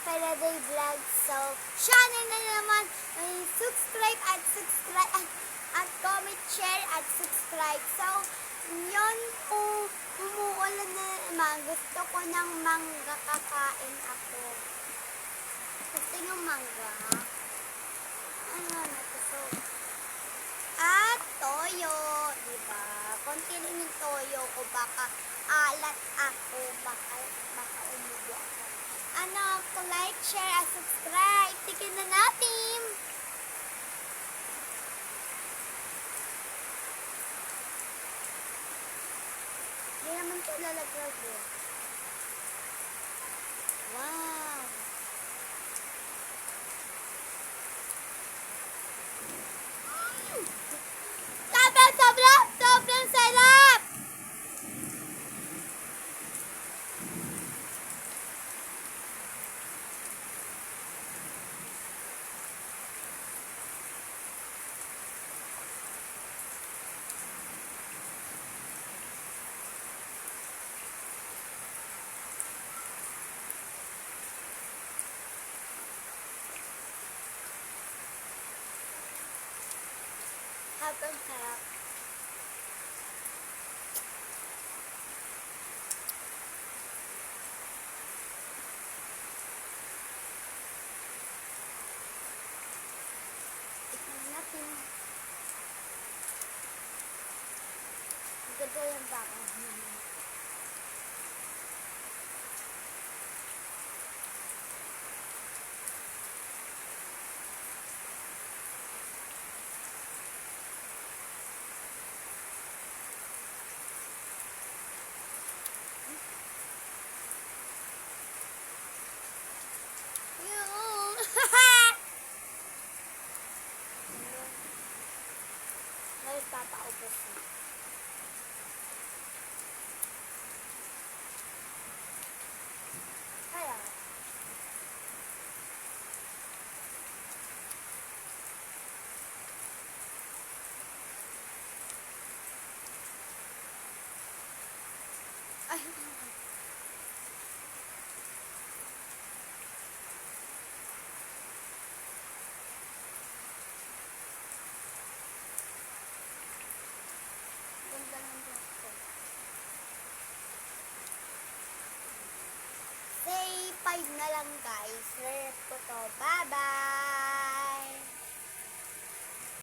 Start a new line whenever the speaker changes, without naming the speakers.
Faraday Vlog. So, channel na naman. Subscribe at comment, share at subscribe. So, yun po, umuulan na naman. Gusto ko ng mangga, kakain ako. Gusto yung mangga? Ano na to? So, at toyo, diba? Konti lang yung toyo ko, baka alat ako, baka umubo ako. Ano, like, share, at subscribe. Tikin na natin. Hindi naman ito lalaglag eh. Wow! Sobrang sarap! Sobrang sarap. Tignan natin. Ganda yung baka. Ngayon tataubos na. Kaya, ay, ganda ng dress ko. Say 5 na lang guys. Rep ko to. Bye-bye!